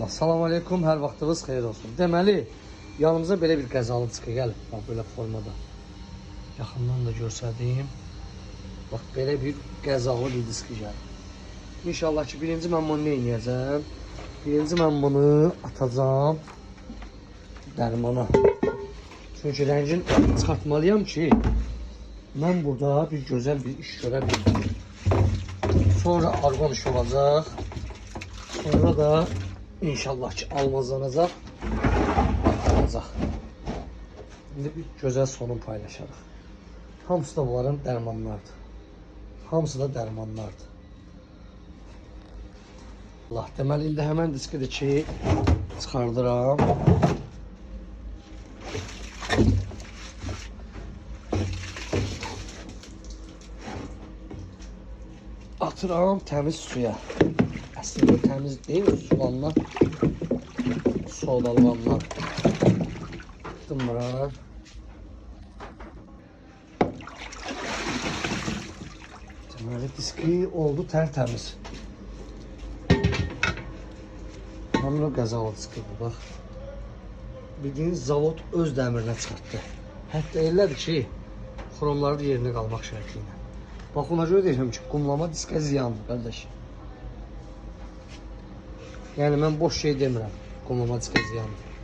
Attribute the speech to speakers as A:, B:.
A: İnşallah. Salam aleykum, hər vaxtınız xeyir olsun. Deməli, yanımıza belə bir qəzalı çıxı gəlib. Bax, belə formada. Yaxından da görsədeyim. Bax, belə bir qəzalı bir diski gəlib. İnşallah ki, birinci mən bunu nə edəcəm? Birinci mən bunu atacağım dərmana. Çünki rəngin çıxartmalıyam ki, mən burada bir gözəl bir iş görə bildim. Sonra argon iş olacaq. Sonra da inşallah ki almazlanacaq. Atılacaq. İndi bir gözəl sonun paylaşarıq. Hamısı da bunların dərmanlardır. Hamısı da dərmanlardır. Allah, deməli indi həmən diski də ki çıxardıram. Atıram təmiz suya. Əslində təmiz deyil, sulanlar, sodalanlar. Atdım bura. Deməli diski oldu tərtəmiz. Hamıra qəzalı diski bu, bax. Bildiğiniz zavod öz dəmirinə çıxartdı. Hətta elədir ki, xromları da yerində qalmaq şərti ilə. Bax, ona görə deyirəm ki, qumlama diskə ziyandır, qardaş. Yəni, mən boş şey demirəm, qumlama diskə ziyandır.